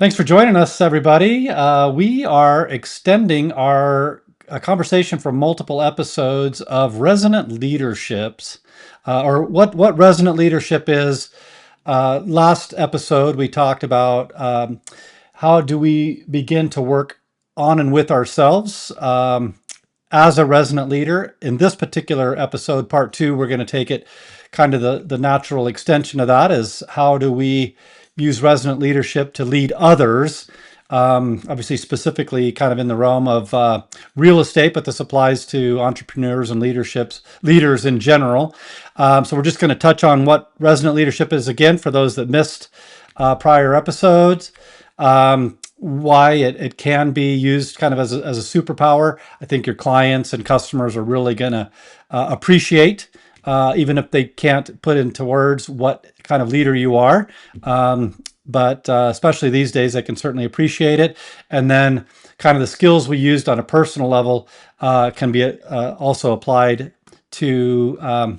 Thanks for joining us, everybody. We are extending our conversation from multiple episodes of Resonant Leaderships, or what Resonant Leadership is. Last episode, we talked about how do we begin to work on and with ourselves as a resonant leader. In this particular episode, part two, we're going to take it kind of the natural extension of that is how do we use resonant leadership to lead others, obviously specifically kind of in the realm of real estate, but this applies to entrepreneurs and leaders in general. So we're just going to touch on what resonant leadership is again for those that missed prior episodes. Why it can be used kind of as a superpower. I think your clients and customers are really going to appreciate, even if they can't put into words what kind of leader you are. But especially these days, they can certainly appreciate it. And then kind of the skills we used on a personal level can be also applied to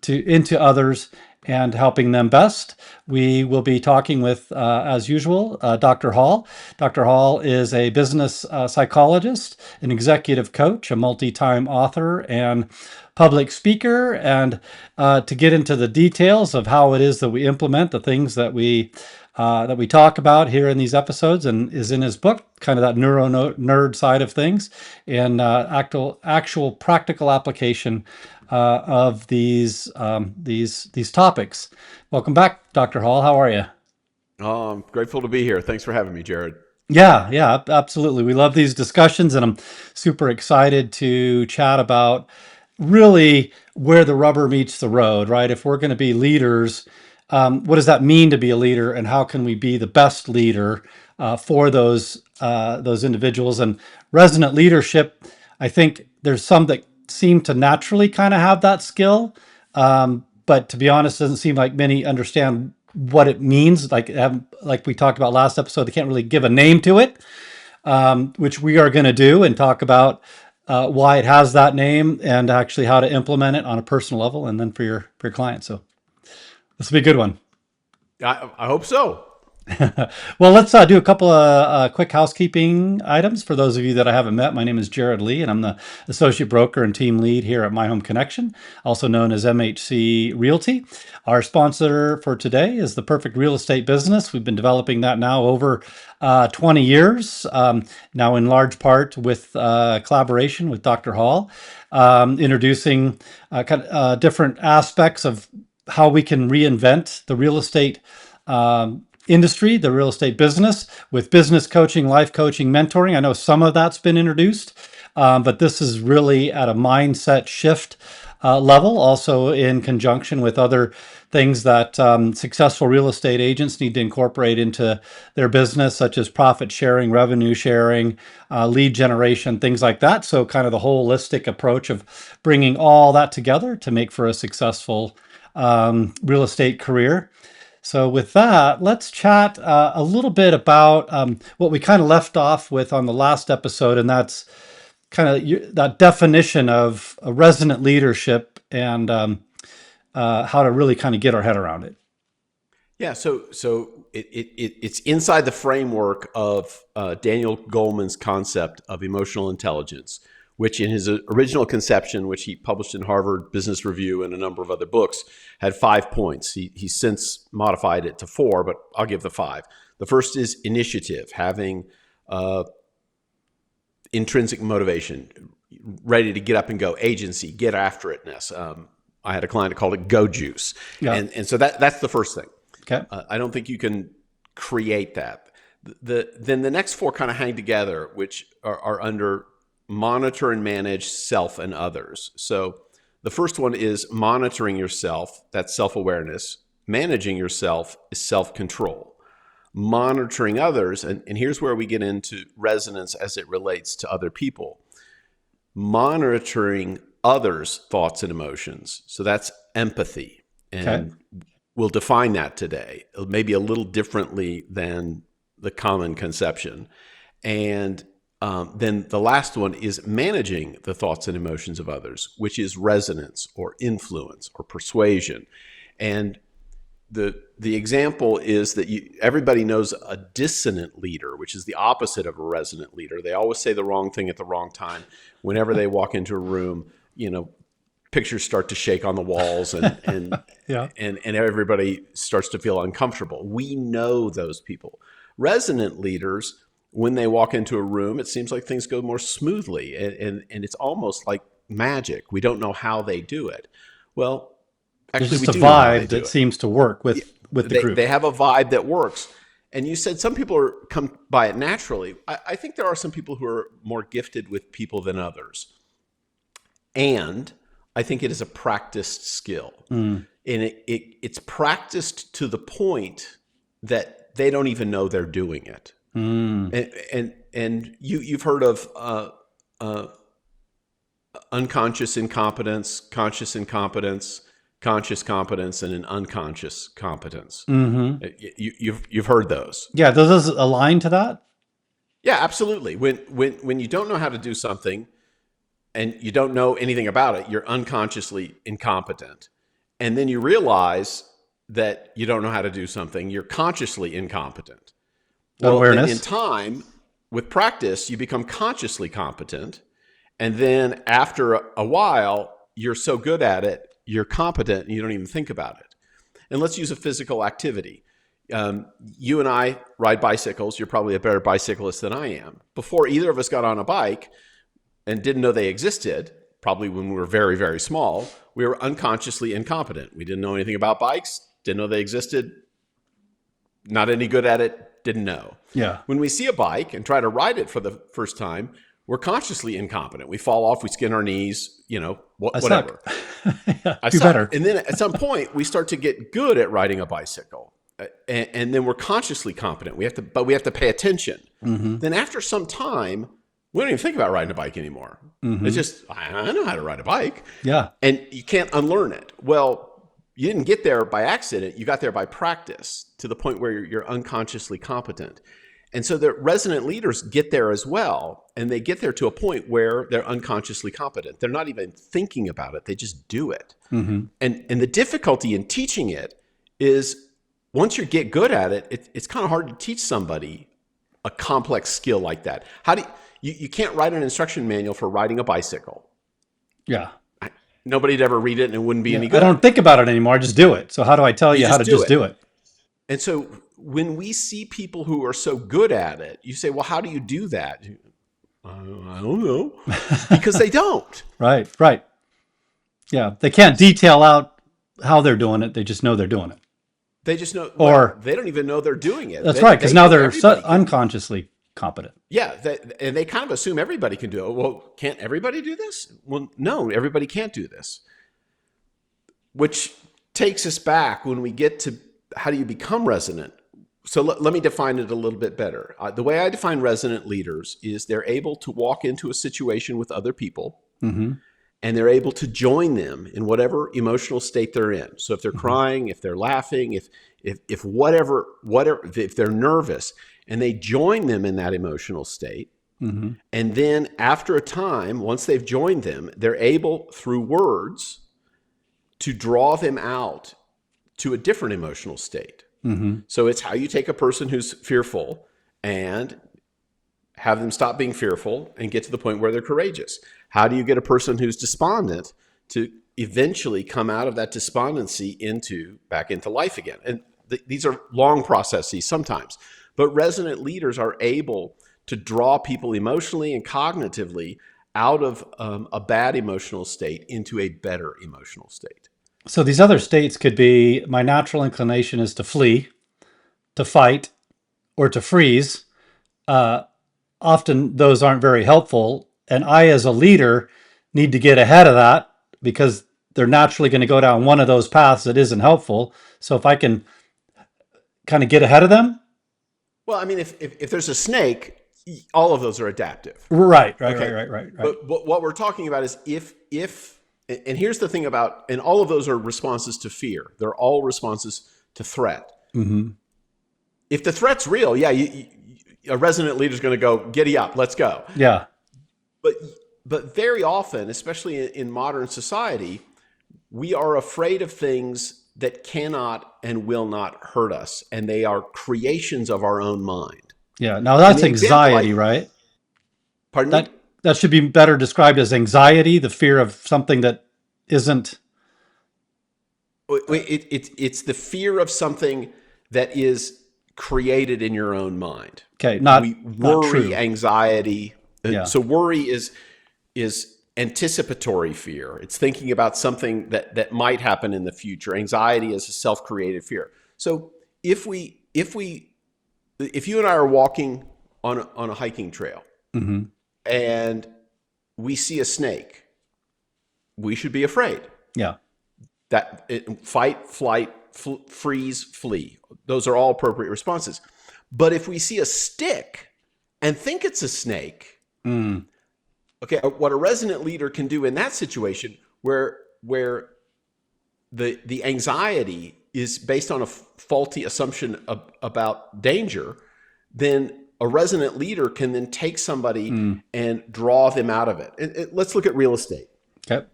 into others and helping them best. We will be talking with, as usual, Dr. Hall. Dr. Hall is a business psychologist, an executive coach, a multi-time author, and public speaker. And to get into the details of how it is that we implement the things that we talk about here in these episodes, and is in his book, kind of that neuro nerd side of things, and actual practical application of these topics. Welcome back, Dr. Hall. How are you? Oh, I'm grateful to be here. Thanks for having me, Jerod. Yeah, absolutely. We love these discussions, and I'm super excited to chat about really where the rubber meets the road, right? If we're going to be leaders, what does that mean to be a leader, and how can we be the best leader for those individuals? And resonant leadership, I think there's some that seem to naturally kind of have that skill, but to be honest, it doesn't seem like many understand what it means. Like we talked about last episode, they can't really give a name to it, which we are going to do and talk about why it has that name and actually how to implement it on a personal level, and then for your clients. So this will be a good one. I hope so. Well, let's do a couple of quick housekeeping items for those of you that I haven't met. My name is Jerod Lee, and I'm the associate broker and team lead here at My Home Connection, also known as MHC Realty. Our sponsor for today is the Perfect Real Estate Business. We've been developing that now over 20 years, now in large part with collaboration with Dr. Hall, introducing different aspects of how we can reinvent the real estate industry, the real estate business, with business coaching, life coaching, mentoring. I know some of that's been introduced, but this is really at a mindset shift level, also in conjunction with other things that successful real estate agents need to incorporate into their business, such as profit sharing, revenue sharing, lead generation, things like that. So kind of the holistic approach of bringing all that together to make for a successful real estate career. So with that, let's chat a little bit about what we kind of left off with on the last episode, and that's kind of that definition of a resonant leadership and how to really kind of get our head around it. Yeah, so it's inside the framework of Daniel Goleman's concept of emotional intelligence, which in his original conception, which he published in Harvard Business Review and a number of other books, had 5 points. He's since modified it to 4, but I'll give the 5. The first is initiative, having intrinsic motivation, ready to get up and go, agency, get after itness. I had a client who called it go juice. Yeah. And so that's the first thing. Okay. I don't think you can create that. Then the next 4 kind of hang together, which are under monitor and manage self and others. So the first one is monitoring yourself. That's self-awareness. Managing yourself is self-control. Monitoring others, and here's where we get into resonance as it relates to other people. Monitoring others' thoughts and emotions. So that's empathy. And we'll define that today, maybe a little differently than the common conception. And then the last one is managing the thoughts and emotions of others, which is resonance or influence or persuasion. And the example is that everybody knows a dissonant leader, which is the opposite of a resonant leader. They always say the wrong thing at the wrong time. Whenever they walk into a room, pictures start to shake on the walls, and Yeah. and everybody starts to feel uncomfortable. We know those people. Resonant leaders, when they walk into a room, it seems like things go more smoothly, and it's almost like magic. We don't know how they do it. Well, There's actually, just we a do know how they vibe do that it. seems to work with the group. They have a vibe that works. And you said some people come by it naturally. I think there are some people who are more gifted with people than others. And I think it is a practiced skill. And it's practiced to the point that they don't even know they're doing it. And you've heard of unconscious incompetence, conscious incompetence, conscious competence, and an unconscious competence. You've heard those. Yeah, does this align to that? Yeah, absolutely. When you don't know how to do something and you don't know anything about it, you're unconsciously incompetent. And then you realize that you don't know how to do something, you're consciously incompetent. Well, Awareness. in time, with practice, you become consciously competent. And then after a while, you're so good at it, you're competent and you don't even think about it. And let's use a physical activity. You and I ride bicycles. You're probably a better bicyclist than I am. Before either of us got on a bike and didn't know they existed, probably when we were very, very small, we were unconsciously incompetent. We didn't know anything about bikes, didn't know they existed, not any good at it, didn't know. Yeah. When we see a bike and try to ride it for the first time, we're consciously incompetent. We fall off, we skin our knees, whatever. Yeah, I do suck. better. And then at some point, we start to get good at riding a bicycle, and then we're consciously competent. But we have to pay attention. Then after some time, we don't even think about riding a bike anymore. It's just, I know how to ride a bike. Yeah. And you can't unlearn it. Well, you didn't get there by accident. You got there by practice to the point where you're unconsciously competent. And so the resonant leaders get there as well. And they get there to a point where they're unconsciously competent. They're not even thinking about it. They just do it. And the difficulty in teaching it is once you get good at it, it's kind of hard to teach somebody a complex skill like that. You can't write an instruction manual for riding a bicycle. Yeah. Nobody'd ever read it and it wouldn't be any I good. don't think about it anymore. I just do it. So how do I tell you how to just do it? And so when we see people who are so good at it, you say, well, how do you do that? I don't know. Because they don't. Right. Yeah. They can't detail out how they're doing it. They just know they're doing it. They just know, Or they don't even know they're doing it. That's right. Because now they're everybody can. unconsciously competent. Yeah. And they kind of assume everybody can do it. Well, can't everybody do this? Well, no, everybody can't do this. Which takes us back when we get to how do you become resonant? So let me define it a little bit better. The way I define resonant leaders is they're able to walk into a situation with other people and they're able to join them in whatever emotional state they're in. So if they're crying, if they're laughing, if whatever, if they're nervous, and they join them in that emotional state. And then after a time, once they've joined them, they're able through words to draw them out to a different emotional state. So it's how you take a person who's fearful and have them stop being fearful and get to the point where they're courageous. How do you get a person who's despondent to eventually come out of that despondency back into life again? And these are long processes sometimes, but resonant leaders are able to draw people emotionally and cognitively out of a bad emotional state into a better emotional state. So these other states could be my natural inclination is to flee, to fight, or to freeze. Often those aren't very helpful. And I, as a leader, need to get ahead of that because they're naturally going to go down one of those paths that isn't helpful. So if I can kind of get ahead of them. Well, I mean, if there's a snake, all of those are adaptive. Right. But what we're talking about is and here's the thing about, and all of those are responses to fear. They're all responses to threat. If the threat's real, a resonant leader is going to go, giddy up, let's go. Yeah. But very often, especially in modern society, we are afraid of things that cannot and will not hurt us, and they are creations of our own mind. Yeah. Now And that's the example anxiety, right? pardon me? That should be better described as anxiety, the fear of something that isn't. It's the fear of something that is created in your own mind. Okay, We not worry, true. anxiety. Yeah. So worry is anticipatory fear. It's thinking about something that might happen in the future. Anxiety is a self-created fear. So if you and I are walking on a hiking trail, Mm-hmm. and we see a snake, we should be afraid. Yeah. Fight, flight, freeze, flee. Those are all appropriate responses. But if we see a stick and think it's a snake, okay, what a resonant leader can do in that situation, where the anxiety is based on a faulty assumption about danger, then a resonant leader can then take somebody and draw them out of it. Let's look at real estate. Okay.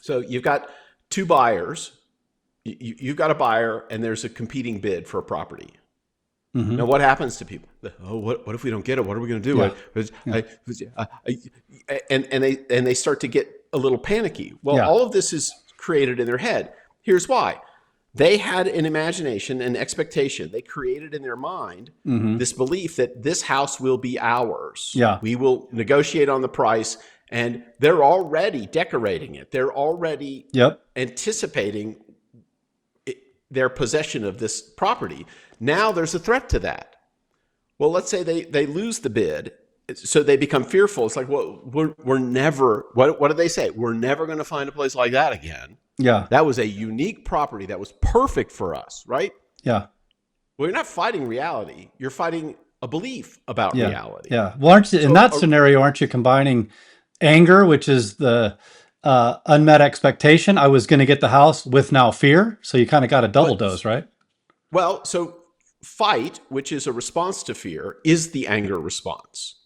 So you've got two buyers. You've got a buyer, and there's a competing bid for a property. Mm-hmm. Now, what happens to people? Oh, what if we don't get it? What are we going to do? Yeah. And they start to get a little panicky. Well, Yeah. all of this is created in their head. Here's why. They had an imagination, an expectation. They created in their mind this belief that this house will be ours. Yeah. We will negotiate on the price, and they're already decorating it. They're already anticipating their possession of this property. Now there's a threat to that. Well, let's say they lose the bid, so they become fearful. It's like, well, we're never. What do they say? We're never going to find a place like that again. Yeah. That was a unique property that was perfect for us, right? Yeah. Well, you're not fighting reality. You're fighting a belief about reality. Yeah. Well, in that scenario, aren't you combining anger, which is the unmet expectation? I was going to get the house, with now fear. So you kind of got a double dose, right? Well, so fight, which is a response to fear, is the anger response.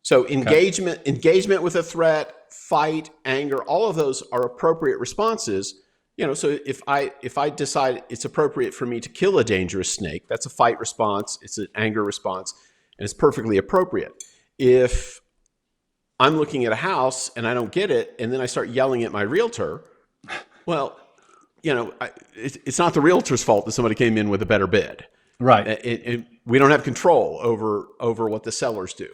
So engagement with a threat, fight, anger, all of those are appropriate responses. So if I decide it's appropriate for me to kill a dangerous snake, that's a fight response, it's an anger response, and it's perfectly appropriate. If I'm looking at a house and I don't get it, and then I start yelling at my realtor, well, it's not the realtor's fault that somebody came in with a better bid. Right. We don't have control over what the sellers do.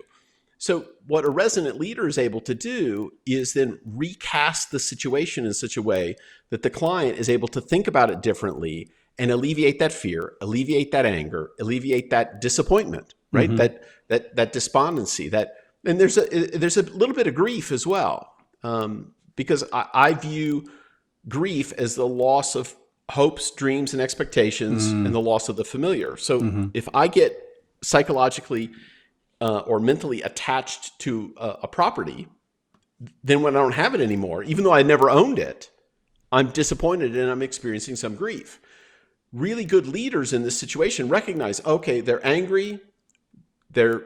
So what a resonant leader is able to do is then recast the situation in such a way that the client is able to think about it differently and alleviate that fear, alleviate that anger, alleviate that disappointment, right? That despondency, and there's a little bit of grief as well, because I view grief as the loss of hopes, dreams, and expectations, and the loss of the familiar. So if I get psychologically or mentally attached to a property, then when I don't have it anymore, even though I never owned it, I'm disappointed and I'm experiencing some grief. Really good leaders in this situation recognize, okay, they're angry, they're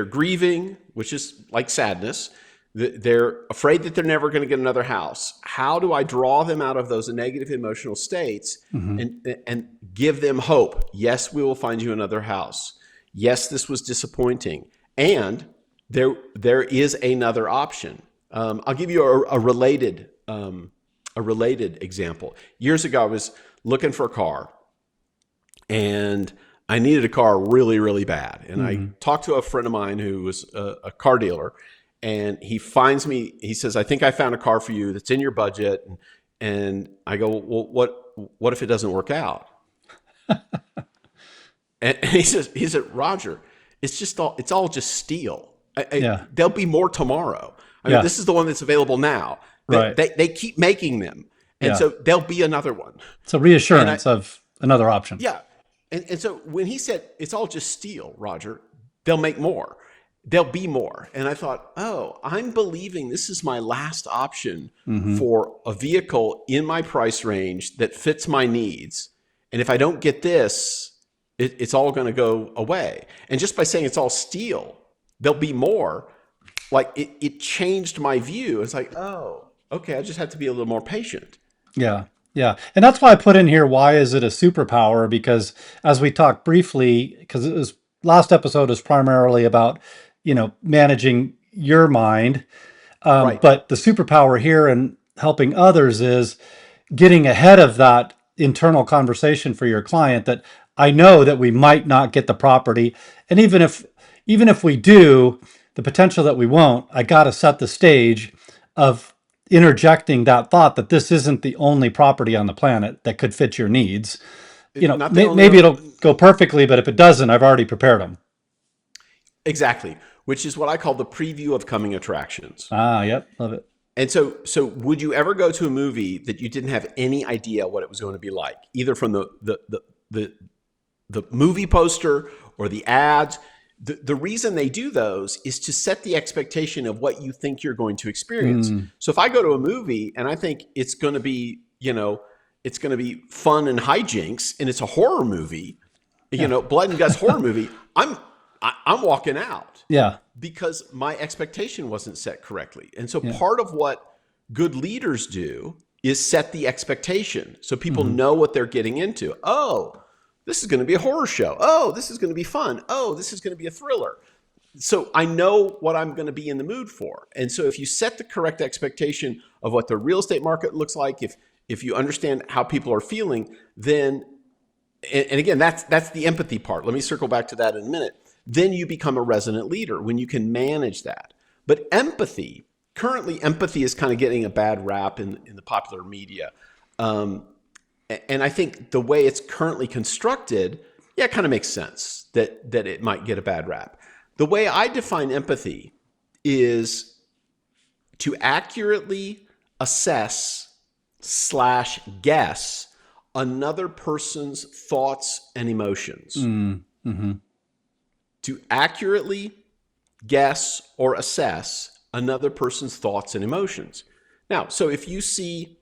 grieving, which is like sadness. They're afraid that they're never going to get another house. How do I draw them out of those negative emotional states and give them hope? Yes, we will find you another house. Yes, this was disappointing, and there is another option. I'll give you a related example. Years ago, I was looking for a car, and I needed a car really, really bad. And I talked to a friend of mine who was a car dealer, and he finds me. He says, "I think I found a car for you that's in your budget." And I go, "Well, what if it doesn't work out?" And he said, "Roger, it's all just steel. There'll be more tomorrow. I mean, this is the one that's available now. They keep making them, and so there'll be another one." It's a reassurance of another option. Yeah, and so when he said it's all just steel, Roger, they'll make more. There'll be more. And I thought, oh, I'm believing this is my last option for a vehicle in my price range that fits my needs. And if I don't get this, it's all going to go away. And just by saying it's all steel, there'll be more, like it changed my view. It's like, oh, okay, I just have to be a little more patient. Yeah. Yeah. And that's why I put in here, why is it a superpower? Because as we talked briefly, because it was last episode is primarily about, managing your mind. Right. But the superpower here in helping others is getting ahead of that internal conversation for your client that I know that we might not get the property. And even if we do, the potential that we won't, I got to set the stage of interjecting that thought that this isn't the only property on the planet that could fit your needs. Not the only Maybe it'll go perfectly, but if it doesn't, I've already prepared them. exactly, which is what I call the preview of coming attractions. Ah, yep, love it. And so would you ever go to a movie that you didn't have any idea what it was going to be like, either from the movie poster or the ads? The reason they do those is to set the expectation of what you think you're going to experience. So if I go to a movie and I think it's going to be, it's going to be fun and hijinks, and it's a horror movie, blood and guts horror movie, I'm walking out. Yeah. Because my expectation wasn't set correctly. And so part of what good leaders do is set the expectation so people know what they're getting into. Oh, this is going to be a horror show. Oh, this is going to be fun. Oh, this is going to be a thriller. So I know what I'm going to be in the mood for. And so if you set the correct expectation of what the real estate market looks like, if you understand how people are feeling, then, and again, that's the empathy part. Let me circle back to that in a minute. Then you become a resonant leader when you can manage that. But currently empathy is kind of getting a bad rap in the popular media. And I think the way it's currently constructed, it kind of makes sense that it might get a bad rap. The way I define empathy is to accurately assess / guess another person's thoughts and emotions. Mm-hmm. To accurately guess or assess another person's thoughts and emotions. Now, so if you see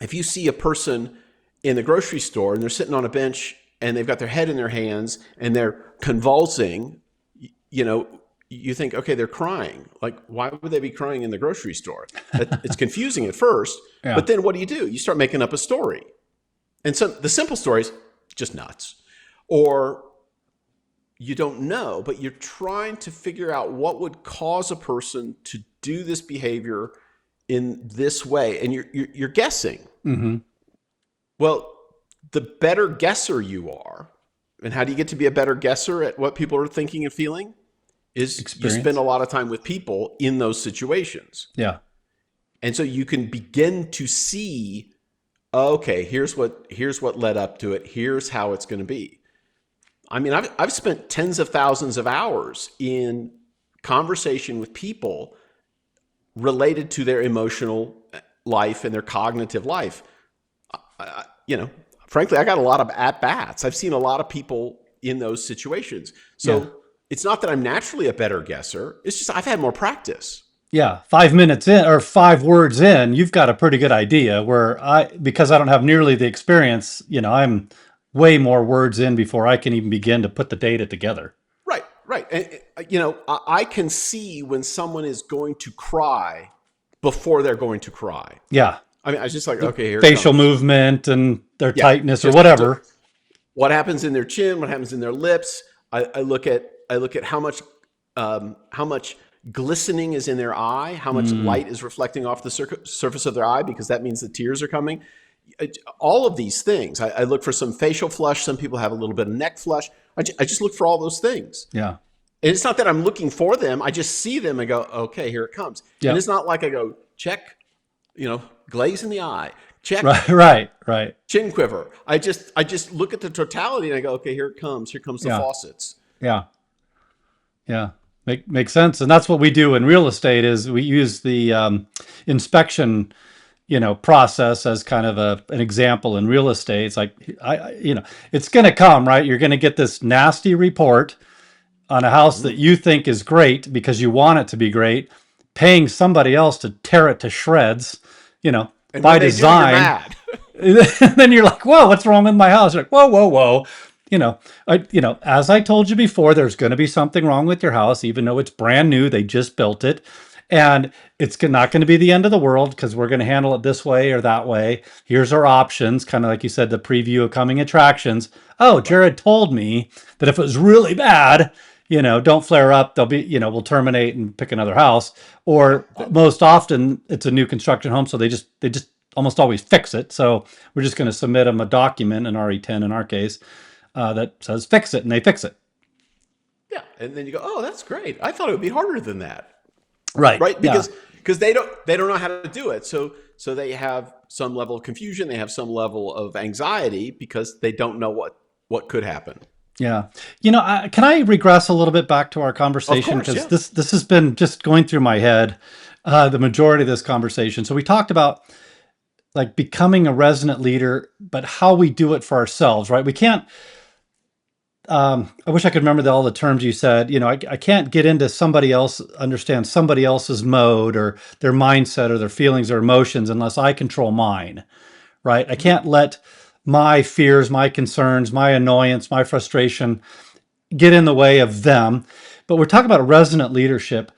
a person in the grocery store and they're sitting on a bench and they've got their head in their hands and they're convulsing, you think, okay, they're crying. Like, why would they be crying in the grocery store? It's confusing at first, but then what do? You start making up a story. And so the simple story is just nuts. Or you don't know, but you're trying to figure out what would cause a person to do this behavior in this way, and you're guessing. Mm-hmm. Well, the better guesser you are, and how do you get to be a better guesser at what people are thinking and feeling? Is Experience. You spend a lot of time with people in those situations. Yeah. And so you can begin to see, okay, here's what led up to it. Here's how it's going to be. I mean, I've spent tens of thousands of hours in conversation with people related to their emotional life and their cognitive life. Frankly, I got a lot of at-bats. I've seen a lot of people in those situations. So It's not that I'm naturally a better guesser. It's just I've had more practice. Yeah. 5 minutes in or 5 words in, you've got a pretty good idea because I don't have nearly the experience, I'm way more words in before I can even begin to put the data together. Right. And, I can see when someone is going to cry before they're going to cry. Yeah. I mean, I was just like, okay, here facial movement and their tightness or just whatever. What happens in their chin? What happens in their lips? I look at how much glistening is in their eye, how much light is reflecting off the surface of their eye, because that means the tears are coming. All of these things. I look for some facial flush. Some people have a little bit of neck flush. I just look for all those things. Yeah. And it's not that I'm looking for them. I just see them and go, okay, here it comes. Yeah. And it's not like I go, check, glaze in the eye, check, right. chin quiver. I just look at the totality and I go, okay, here it comes. Here comes the faucets. Yeah. Makes sense. And that's what we do in real estate is we use the inspection process as kind of an example in real estate. It's like, it's going to come, right? You're going to get this nasty report on a house that you think is great because you want it to be great, paying somebody else to tear it to shreds, And by when they design. do, you're mad. And then you're like, whoa, what's wrong with my house? You're like, whoa. As I told you before, there's going to be something wrong with your house, even though it's brand new. They just built it. And it's not going to be the end of the world because we're going to handle it this way or that way. Here's our options, kind of like you said, the preview of coming attractions. Oh, Right. Jerod told me that if it was really bad, don't flare up. They'll be, we'll terminate and pick another house. Or Right. most often it's a new construction home. So they just almost always fix it. So we're just going to submit them a document, an RE10 in our case, that says fix it, and they fix it. Yeah. And then you go, oh, that's great. I thought it would be harder than that. Right. Right. Yeah. Because they don't know how to do it. So they have some level of confusion. They have some level of anxiety because they don't know what could happen. Yeah. Can I regress a little bit back to our Of conversation? course. Because Yeah. this has been just going through my head, the majority of this conversation. So we talked about like becoming a resonant leader, but how we do it for ourselves, right? We can't, I wish I could remember all the terms you said. I can't get into somebody else, understand somebody else's mode or their mindset or their feelings or emotions unless I control mine, right? I Mhm. can't let my fears, my concerns, my annoyance, my frustration get in the way of them. But we're talking about resonant leadership.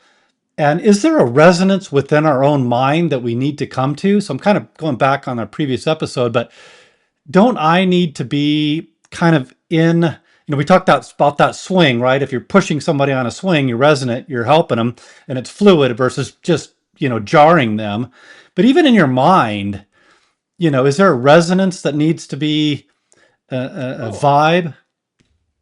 And is there a resonance within our own mind that we need to come to? So I'm kind of going back on our previous episode, but don't I need to be kind of we talked about that swing, right? If you're pushing somebody on a swing, you're resonant, you're helping them, and it's fluid versus just, jarring them. But even in your mind, is there a resonance that needs to be a Oh, vibe?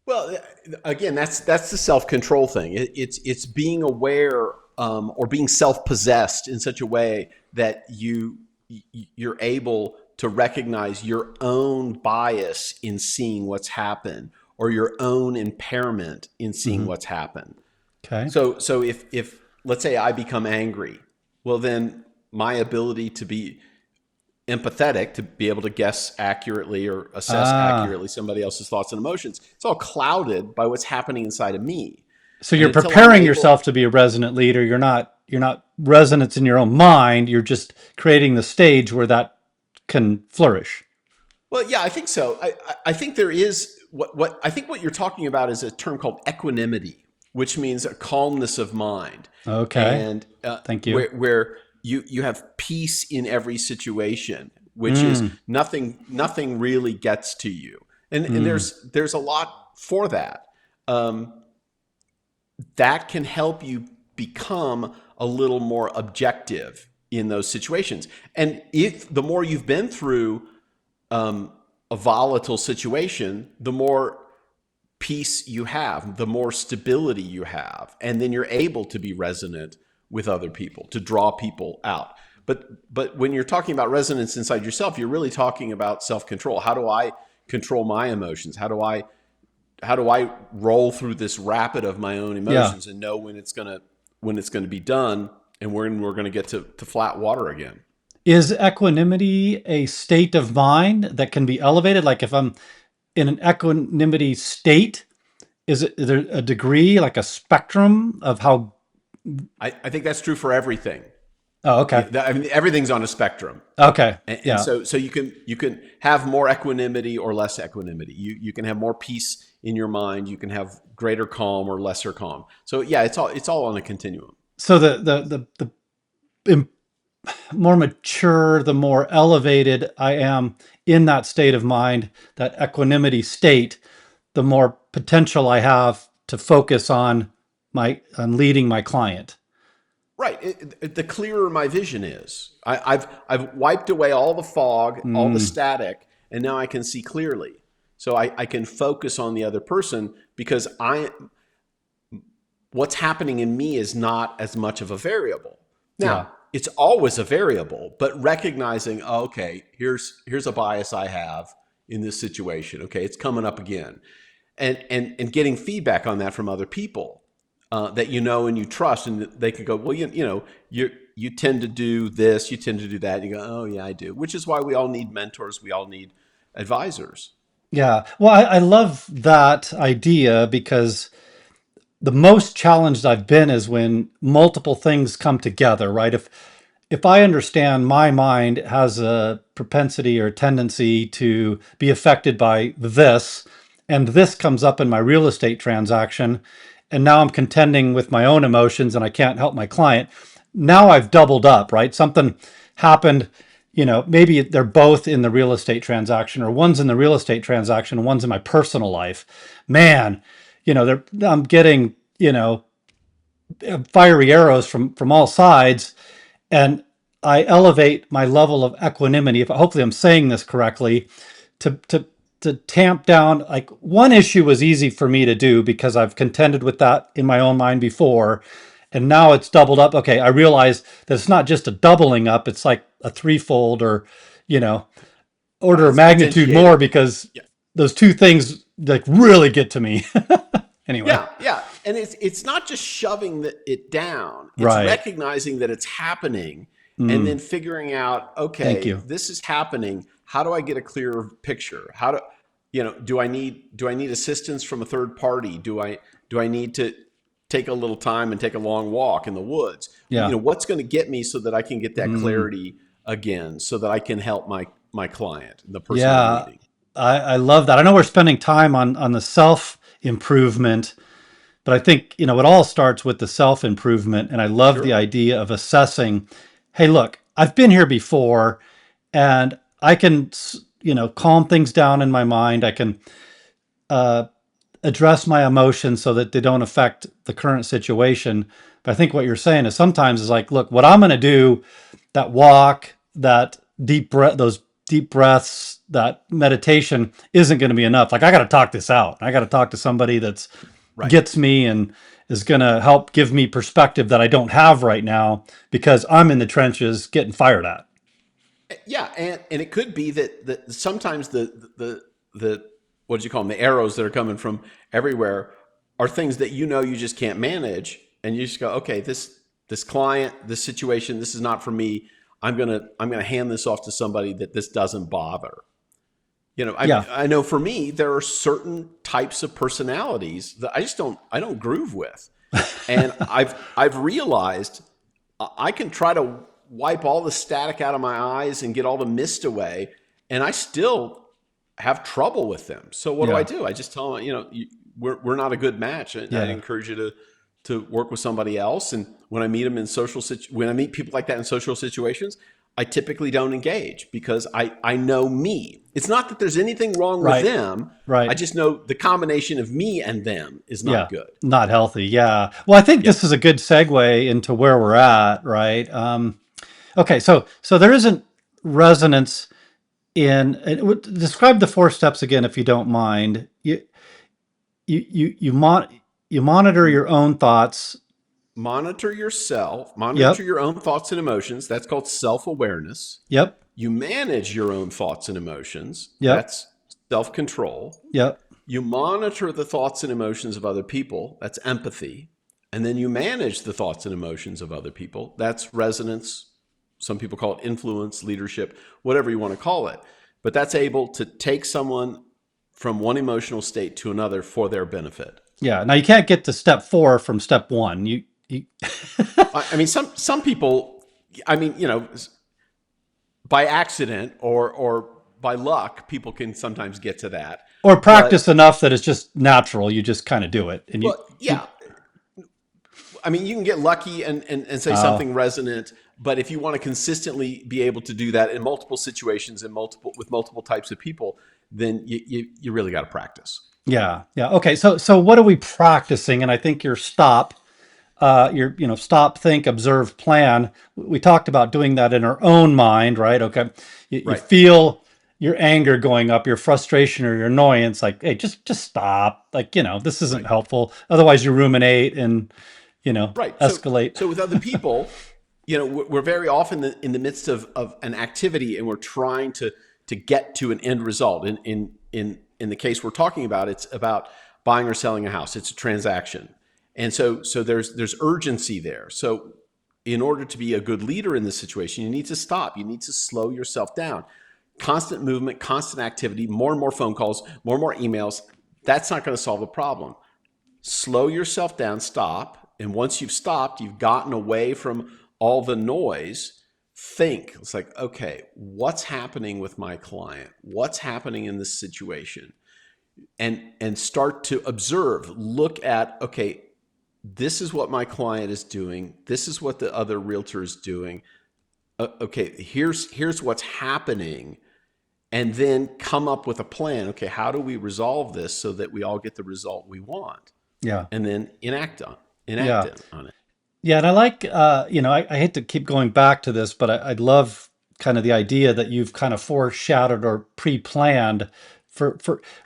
well, again, that's the self control thing. It's being aware or being self possessed in such a way that you're able to recognize your own bias in seeing what's happened or your own impairment in seeing Hmm. what's happened. Okay. So if let's say I become angry, well then my ability to be empathetic, to be able to guess accurately or assess Ah, accurately somebody else's thoughts and emotions, it's all clouded by what's happening inside of me. so And you're until I'm preparing able, yourself to be a resonant leader. You're not resonance in your own mind. You're just creating the stage where that can flourish. well, yeah, I think so. I think there is what I think what you're talking about is a term called equanimity, which means a calmness of mind, Okay. and Thank you. where you have peace in every situation, which is Mm, nothing really gets to you, and mm. there's a lot for that. Um, that can help you become a little more objective in those situations. And if the more you've been through a volatile situation, the more peace you have, the more stability you have, and then you're able to be resonant with other people, to draw people out. But when you're talking about resonance inside yourself, you're really talking about self-control. How do I control my emotions? How do I roll through this rapid of my own Yeah. emotions and know when it's gonna be done and when we're gonna get to flat water again? Is equanimity a state of mind that can be elevated? Like if I'm in an equanimity state, is there a degree, like a spectrum of how? I think that's true for everything. Oh, okay. I mean, everything's on a spectrum. Okay. And Yeah. so you can have more equanimity or less equanimity. You can have more peace in your mind. You can have greater calm or lesser calm. So yeah, it's all on a continuum. So the more mature, the more elevated I am in that state of mind, that equanimity state, the more potential I have to focus on leading my client. Right. The clearer my vision is, I've wiped away all the fog, all the Mm, static, and now I can see clearly. So I can focus on the other person because what's happening in me is not as much of a variable. yeah. Now, it's always a variable, but recognizing, oh, okay, here's a bias I have in this situation. Okay, it's coming up again. And getting feedback on that from other people that you know and you trust, and they can go, well, you tend to do this, you tend to do that. And you go, oh yeah, I do. Which is why we all need mentors, we all need advisors. Yeah. Well, I love that idea because the most challenged I've been is when multiple things come together, right? If I understand my mind has a propensity or tendency to be affected by this, and this comes up in my real estate transaction, and now I'm contending with my own emotions and I can't help my client. now I've doubled up, right? Something happened, maybe they're both in the real estate transaction, or one's in the real estate transaction and one's in my personal life. Man, I'm getting, fiery arrows from all sides, and I elevate my level of equanimity. If hopefully I'm saying this correctly, to tamp down. Like, one issue was easy for me to do because I've contended with that in my own mind before, and now it's doubled up. Okay, I realize that it's not just a doubling up; it's like a threefold, or you know, order Right. of It's magnitude more, potentiated. because Yeah. those two things like really get to me. Anyway, Yeah. And it's not just shoving it down. It's right. recognizing that it's happening and Mm, then figuring out, thank okay, you. this is happening. How do I get a clearer picture? How do do I need assistance from a third party? Do I need to take a little time and take a long walk in the woods? Yeah. What's going to get me so that I can get that Mm, clarity again so that I can help my client, the person I'm yeah. leading? I love that. I know we're spending time on the self improvement, but I think, it all starts with the self improvement. And I love the Sure. idea of assessing, hey, look, I've been here before, and I can, calm things down in my mind. I can uh, address my emotions so that they don't affect the current situation. But I think what you're saying is sometimes is like, look, what I'm going to do, that walk, that deep breath, those deep breaths, that meditation isn't going to be enough. Like, I got to talk this out. I got to talk to somebody that's Right. gets me and is going to help give me perspective that I don't have right now because I'm in the trenches getting fired at. Yeah, and it could be that sometimes the what did you call them, the arrows that are coming from everywhere are things that you just can't manage, and you just go, okay, this client, this situation, this is not for me. I'm gonna hand this off to somebody that this doesn't bother. Yeah. I know for me there are certain types of personalities that I don't groove with, and I've realized I can try to wipe all the static out of my eyes and get all the mist away, and I still have trouble with them. So what do I Yeah. do? I just tell them, we're not a good match, and I Yeah. encourage you to work with somebody else. And when I meet them in when I meet people like that in social situations, I typically don't engage because I know me. It's not that there's anything wrong with Right. them. I Right. just know the combination of me and them is not Yeah. good. Not healthy. Yeah. Well, I think Yeah. this is a good segue into where we're at, right? Okay. So there isn't resonance describe the four steps again, if you don't mind. You monitor your own thoughts. Monitor yourself, monitor Yep. your own thoughts and emotions. That's called self awareness. Yep. You manage your own thoughts and emotions. Yep. That's self control. Yep. You monitor the thoughts and emotions of other people. That's empathy. And then you manage the thoughts and emotions of other people. That's resonance. Some people call it influence, leadership, whatever you want to call it. But that's able to take someone from one emotional state to another for their benefit. Yeah. Now you can't get to step four from step one. You I mean, some people, I mean, by accident or by luck, people can sometimes get to that. or practice But enough that it's just natural. You just kind of do it, and well, you yeah, I mean, you can get lucky and say oh, something resonant, but if you want to consistently be able to do that in multiple situations and multiple types of people, then you really got to practice. yeah, yeah. Okay. So what are we practicing? And I think stop, think, observe, plan. We talked about doing that in our own mind, right? Okay. You Right, feel your anger going up, your frustration or your annoyance, like, hey, just stop. Like, this isn't right, helpful. Otherwise you ruminate and, right. So escalate. so with other people, we're very often in the midst of an activity, and we're trying to get to an end result. In the case we're talking about, it's about buying or selling a house. It's a transaction, and so there's urgency there. So in order to be a good leader in this situation, you need to stop. You need to slow yourself down. Constant movement, constant activity, more and more phone calls, more and more emails. That's not going to solve the problem. Slow yourself down, stop. And once you've stopped, you've gotten away from all the noise. Think, it's like, okay, what's happening with my client? What's happening in this situation? And start to observe, look at, okay, this is what my client is doing. This is what the other realtor is doing. Okay, here's what's happening, and then come up with a plan. Okay, how do we resolve this so that we all get the result we want, Yeah. and then enact Yeah. it on it. Yeah. And I like, I hate to keep going back to this, but I'd love kind of the idea that you've kind of foreshadowed or pre-planned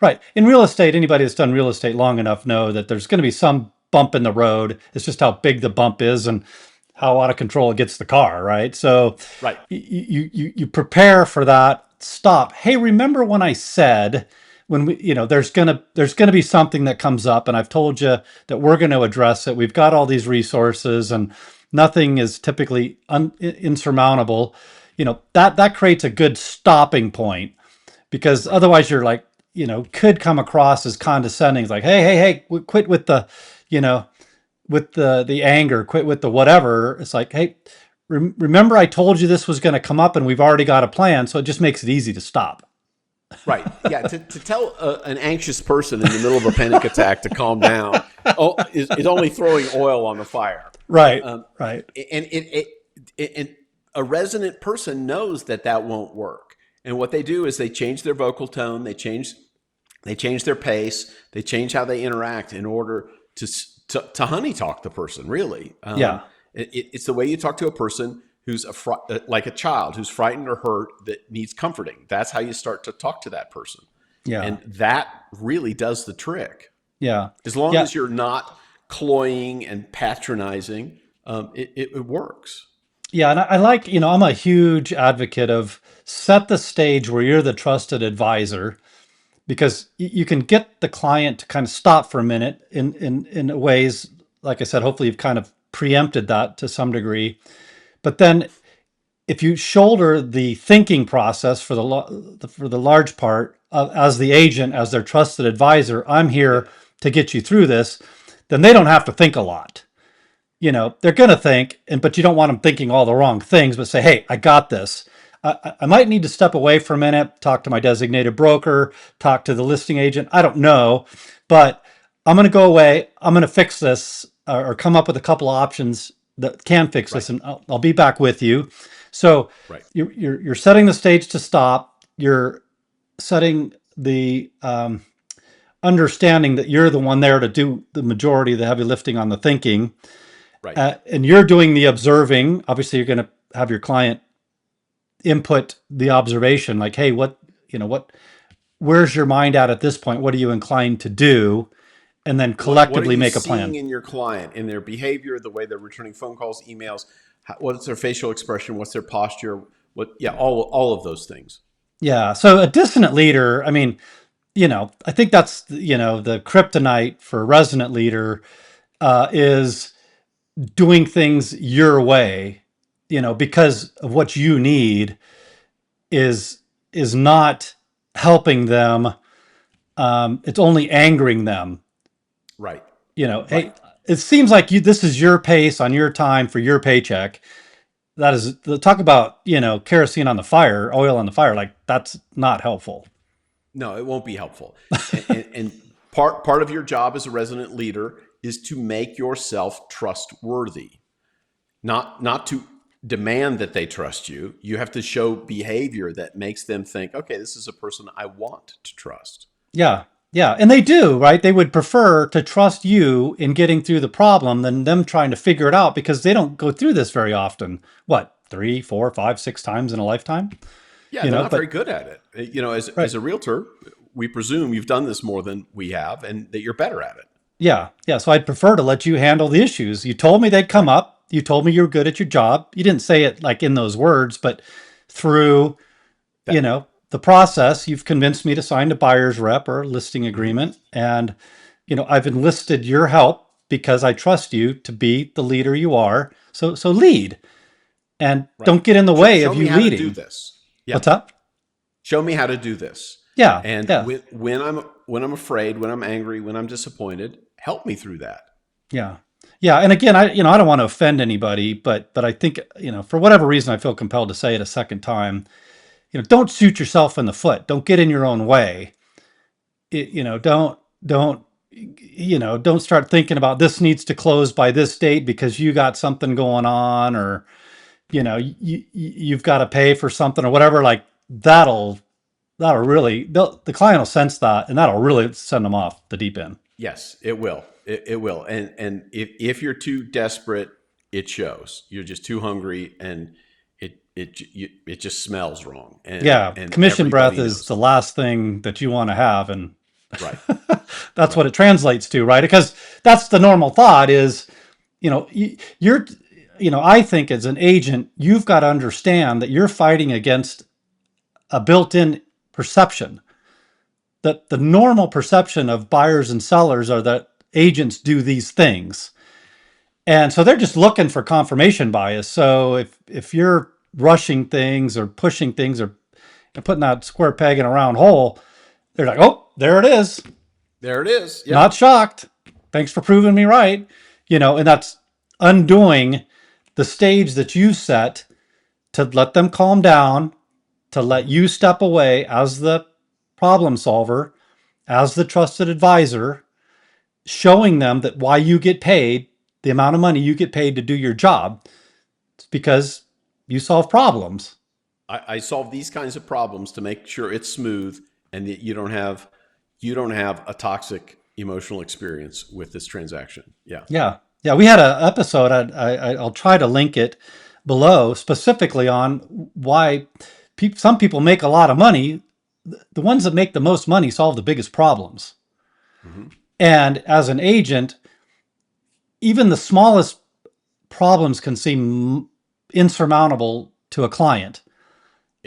right. In real estate, anybody that's done real estate long enough know that there's going to be some bump in the road. It's just how big the bump is and how out of control it gets the car, right? So Right. you prepare for that stop. Hey, remember when I said when we, there's gonna be something that comes up, and I've told you that we're going to address it. We've got all these resources, and nothing is typically insurmountable. That creates a good stopping point, because Right. otherwise you're like, could come across as condescending. It's like, hey, quit with the, you know, with the anger, quit with the whatever. It's like, hey, remember I told you this was going to come up, and we've already got a plan, so it just makes it easy to stop. Right. Yeah. To tell an anxious person in the middle of a panic attack to calm down is only throwing oil on the fire. Right. Um, Right. and it a resonant person knows that that won't work. And what they do is they change their vocal tone, they change their pace, they change how they interact in order to honey talk the person. Really, Yeah. it's the way you talk to a person who's like a child who's frightened or hurt that needs comforting. That's how you start to talk to that person, Yeah. and that really does the trick. Yeah. As long Yeah. as you're not cloying and patronizing, it works. Yeah. And I like, I'm a huge advocate of set the stage where you're the trusted advisor, because you can get the client to kind of stop for a minute in ways, like I said, hopefully you've kind of preempted that to some degree. But then if you shoulder the thinking process for the large part as the agent, as their trusted advisor, I'm here to get you through this, then they don't have to think a lot. They're going to think, but you don't want them thinking all the wrong things, but say, hey, I got this. I might need to step away for a minute, talk to my designated broker, talk to the listing agent. I don't know, but I'm going to go away. I'm going to fix this, or come up with a couple of options that can fix Right. this, and I'll be back with you. So Right. you're setting the stage to stop. You're setting the understanding that you're the one there to do the majority of the heavy lifting on the thinking, Right. and you're doing the observing. Obviously, you're going to have your client input the observation, like, hey, where's your mind at this point? What are you inclined to do? And then What are collectively you make a seeing plan. in your client, in their behavior, the way they're returning phone calls, emails? What's their facial expression? What's their posture? Yeah, all of those things. Yeah. So a dissonant leader, I mean, I think that's, the kryptonite for a resonant leader, is doing things your way, because of what you need is not helping them. It's only angering them. Right. Hey, Right. it seems like this is your pace on your time for your paycheck. That is, talk about, kerosene on the fire, oil on the fire. Like, that's not helpful. No, it won't be helpful. And part of your job as a resident leader is to make yourself trustworthy, not to demand that they trust you. You have to show behavior that makes them think, okay, this is a person I want to trust. Yeah. Yeah. And they do, right? They would prefer to trust you in getting through the problem than them trying to figure it out, because they don't go through this very often. What, 3, 4, 5, 6 times in a lifetime? Yeah, they're not very But good at it. As right. a realtor, we presume you've done this more than we have and that you're better at it. Yeah. Yeah. So I'd prefer to let you handle the issues. You told me they'd come Right. up. You told me you're good at your job. You didn't say it like in those words, but through, That. the process, you've convinced me to sign a buyer's rep or a listing Mhm. agreement. And, I've enlisted your help because I trust you to be the leader you are. So lead, and Right. don't get in the way Show of me you how to do leading. this. Yeah. What's up? Show me how to do this. Yeah. And Yeah. when I'm afraid, when I'm angry, when I'm disappointed, help me through that. Yeah. Yeah. And again, I don't want to offend anybody, but I think, for whatever reason, I feel compelled to say it a second time. Don't shoot yourself in the foot. Don't get in your own way. Don't, don't start thinking about this needs to close by this date because you got something going on, or, you've got to pay for something or whatever. Like that'll really, the client will sense that, and that'll really send them off the deep end. Yes, it will. It will. And if you're too desperate, it shows. You're just too hungry, and it just smells wrong. Yeah. And Commission breath everybody is the knows. last thing that you want to have. And Right. that's what Right. it translates to, right? Because that's the normal thought is, you're, I think as an agent, you've got to understand that you're fighting against a built-in perception, that the normal perception of buyers and sellers are that agents do these things. And so they're just looking for confirmation bias. So if you're rushing things or pushing things or putting that square peg in a round hole, they're like, oh, there it is. There it is. Not Yep. shocked. Thanks for proving me right. And that's undoing the stage that you set to let them calm down, to let you step away as the problem solver, as the trusted advisor, showing them that why you get paid, the amount of money you get paid to do your job, it's because you solve problems. I solve these kinds of problems to make sure it's smooth and that you don't have a toxic emotional experience with this transaction. Yeah. Yeah. Yeah. We had an episode, I'll try to link it below, specifically on why some people make a lot of money. The ones that make the most money solve the biggest problems. Hmm. And as an agent, even the smallest problems can seem insurmountable to a client.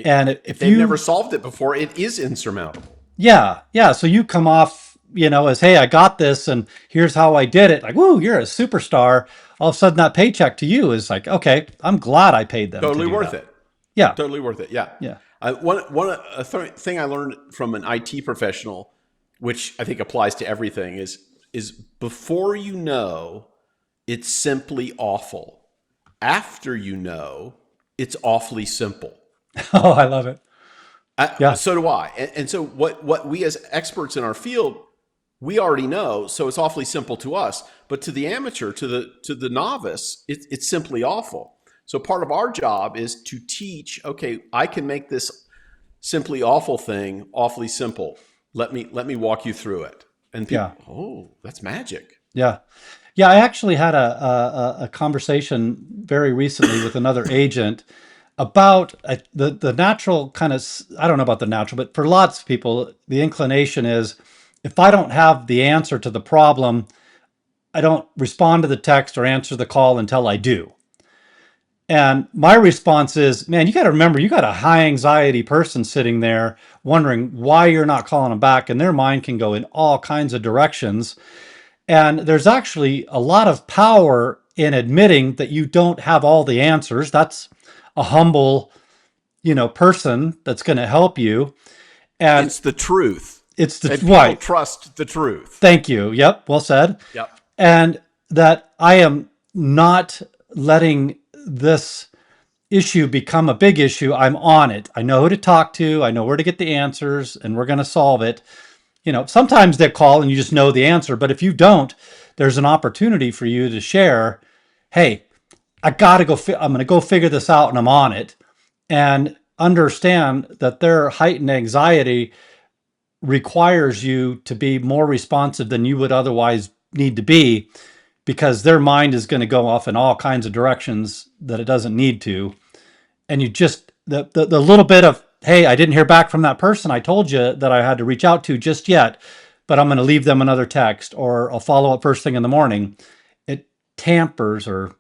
And If if they've never you, solved it before, it is insurmountable. yeah, yeah. So you come off, as, hey, I got this and here's how I did it. Like, woo, you're a superstar. All of a sudden that paycheck to you is like, okay, I'm glad I paid them to Totally do worth that. it. Yeah. Totally worth it. Yeah. Yeah. Thing I learned from an IT professional, which I think applies to everything, is before you know, it's simply awful. After you know, it's awfully simple. Oh, I love it. Yeah. So do I. And so what we as experts in our field, we already know, so it's awfully simple to us. But to the amateur, to the novice, it's simply awful. So part of our job is to teach, okay, I can make this simply awful thing awfully simple. Let me walk you through it. And people, Yeah. oh, that's magic. Yeah. Yeah. I actually had a conversation very recently with another agent about the natural kind of, I don't know about the natural, but for lots of people, the inclination is if I don't have the answer to the problem, I don't respond to the text or answer the call until I do. And my response is, man, you got to remember, you got a high anxiety person sitting there wondering why you're not calling them back. And their mind can go in all kinds of directions. And there's actually a lot of power in admitting that you don't have all the answers. That's a humble, person that's going to help you. And It's the truth. it's the And people right. trust the truth. Thank you. Yep. Well said. Yep. And that I am not letting this issue become a big issue. I'm on it. I know who to talk to. I know where to get the answers, and we're going to solve it. Sometimes they call and you just know the answer, but if you don't, there's an opportunity for you to share, hey, I got to go, I'm going to go figure this out and I'm on it. And understand that their heightened anxiety requires you to be more responsive than you would otherwise need to be, because their mind is going to go off in all kinds of directions that it doesn't need to. And you just, the little bit of, hey, I didn't hear back from that person I told you that I had to reach out to just yet, but I'm going to leave them another text, or I'll follow up first thing in the morning. It tampers, or,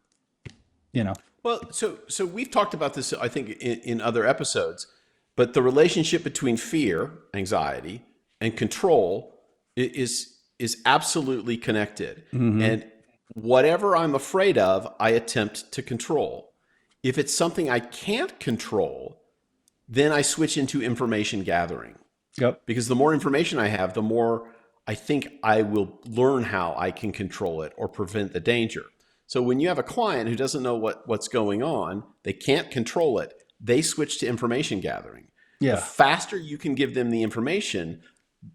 you know, Well, so we've talked about this, I think, in other episodes, but the relationship between fear, anxiety, and control is absolutely connected. mm-hmm. And whatever I'm afraid of, I attempt to control. If it's something I can't control, then I switch into information gathering. Yep. Because the more information I have, the more I think I will learn how I can control it or prevent the danger. So when you have a client who doesn't know what's going on, they can't control it, they switch to information gathering. The Yeah. faster you can give them the information,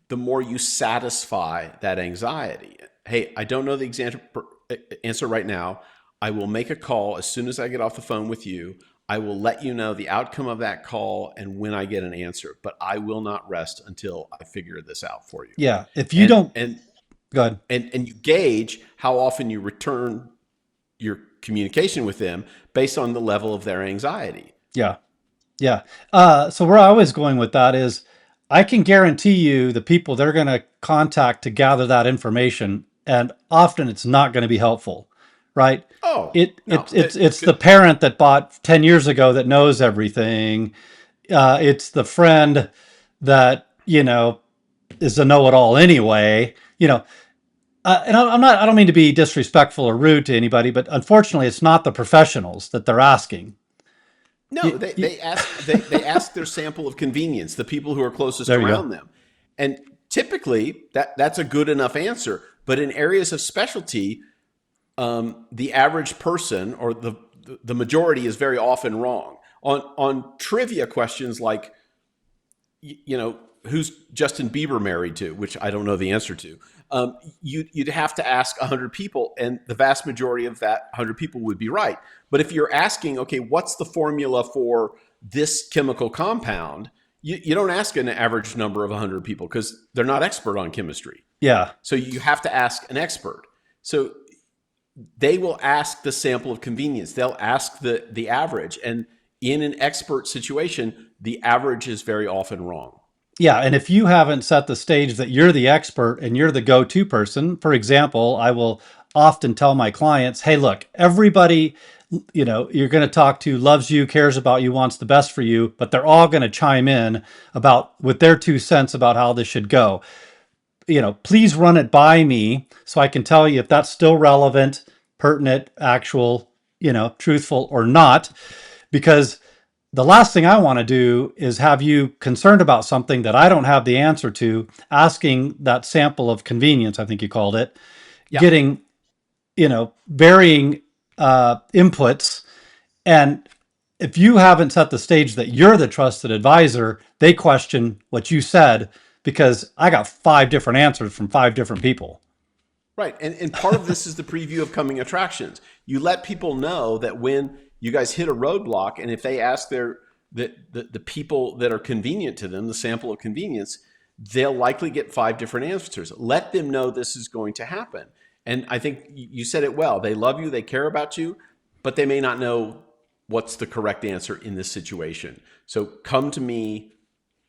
the more you satisfy that anxiety. Hey, I don't know the answer right now. I will make a call as soon as I get off the phone with you. I will let you know the outcome of that call and when I get an answer, but I will not rest until I figure this out for you. Yeah. If you And don't, and go ahead. and you gauge how often you return your communication with them based on the level of their anxiety. Yeah. Yeah. So where I was going with that is I can guarantee you the people they're going to contact to gather that information, and often it's not going to be helpful, right? Oh, It, no. it's the parent that bought 10 years ago that knows everything. It's the friend that, is a know-it-all anyway, and I don't mean to be disrespectful or rude to anybody, but unfortunately it's not the professionals that they're asking. No, they ask their sample of convenience, the people who are closest There you go. around them. And typically that's a good enough answer. But in areas of specialty, the average person or the majority is very often wrong. On trivia questions like, who's Justin Bieber married to, which I don't know the answer to. You'd have to ask 100 people, and the vast majority of that 100 people would be right. But if you're asking, okay, what's the formula for this chemical compound, you don't ask an average number of 100 people because they're not expert on chemistry. Yeah. So you have to ask an expert. So they will ask the sample of convenience. They'll ask the average. And in an expert situation, the average is very often wrong. Yeah, and if you haven't set the stage that you're the expert and you're the go-to person, for example, I will often tell my clients, "Hey, look, everybody, you're going to talk to loves you, cares about you, wants the best for you, but they're all going to chime in about with their 2 cents about how this should go. Please run it by me so I can tell you if that's still relevant, pertinent, actual, truthful or not, because the last thing I want to do is have you concerned about something that I don't have the answer to, asking that sample of convenience, I think you called it, Yeah. getting, varying inputs. And if you haven't set the stage that you're the trusted advisor, they question what you said because I got 5 different answers from 5 different people. Right. And part of this is the preview of coming attractions. You let people know that when you guys hit a roadblock, and if they ask the people that are convenient to them, the sample of convenience, they'll likely get 5 different answers. Let them know this is going to happen. And I think you said it well. They love you, they care about you, but they may not know what's the correct answer in this situation. So come to me.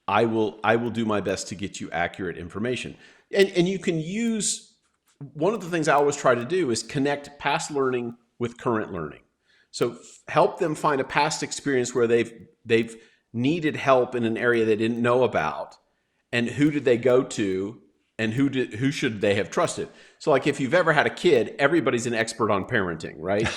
I will do my best to get you accurate information. And you can use, one of the things I always try to do is connect past learning with current learning. So help them find a past experience where they've needed help in an area they didn't know about, and who did they go to, and who should they have trusted. So like if you've ever had a kid, everybody's an expert on parenting, right?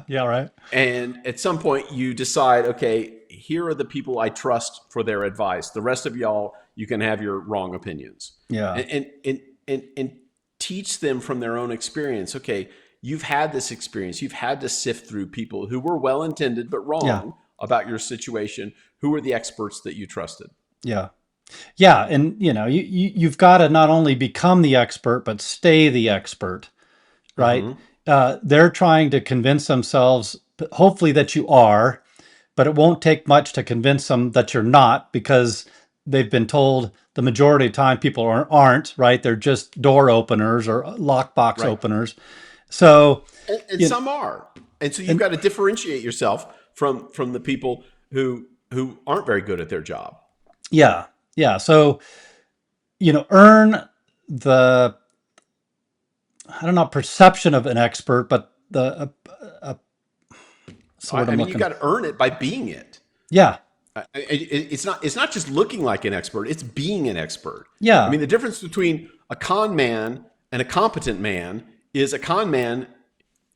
Yeah, right. And at some point you decide, okay, here are the people I trust for their advice. The rest of y'all, you can have your wrong opinions. Yeah. And teach them from their own experience. Okay, you've had this experience. You've had to sift through people who were well-intended but wrong Yeah. about your situation. Who were the experts that you trusted? Yeah. Yeah. And, you've got to not only become the expert, but stay the expert, right? Mm-hmm. They're trying to convince themselves, hopefully, that you are, but it won't take much to convince them that you're not because they've been told the majority of the time people aren't, right? They're just door openers or lockbox Right. openers. So, And you know, some are. And so you've and got to differentiate yourself from the people who aren't very good at their job. yeah, yeah. So, earn the, I don't know, perception of an expert, but that's the word I I'm mean, you looking. got to earn it by being it. Yeah, It's not just looking like an expert, it's being an expert. I yeah, mean, the difference between a con man and a competent man is a con man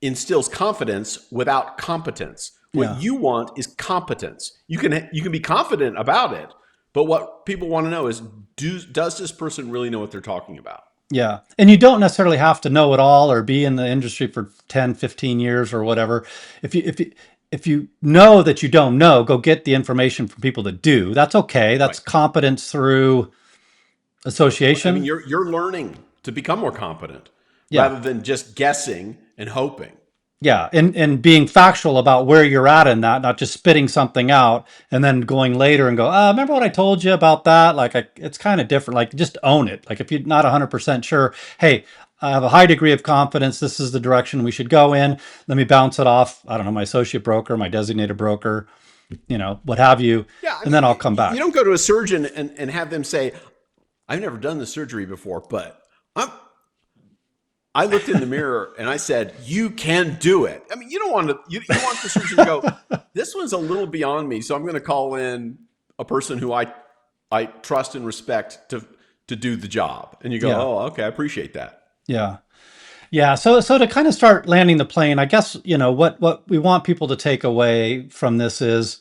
instills confidence without competence. What yeah. you want is competence. You can be confident about it, but what people want to know is, does this person really know what they're talking about? Yeah. And you don't necessarily have to know it all or be in the industry for 10, 15 years or whatever. If you know that you don't know, go get the information from people that do. That's okay. That's Right. competence through, I mean, Association. you're learning to become more competent Yeah. rather than just guessing and hoping. Yeah, and being factual about where you're at in that, not just spitting something out and then going later and go, remember what I told you about that? Like, it's kind of different. Like, just own it. Like, if you're not 100% sure, hey, I have a high degree of confidence. This is the direction we should go in. Let me bounce it off. I don't know, my associate broker, my designated broker, what have you, Yeah, I and then mean, I'll come you back. don't go to a surgeon and have them say, I've never done the surgery before, but I'm, I looked in the mirror and I said, you can do it. I mean, you don't want to, you want the surgeon to go, this one's a little beyond me. So I'm going to call in a person who I trust and respect to do the job. And you go, Yeah, oh, okay, I appreciate that. yeah. Yeah, so to kind of start landing the plane, I guess, what we want people to take away from this is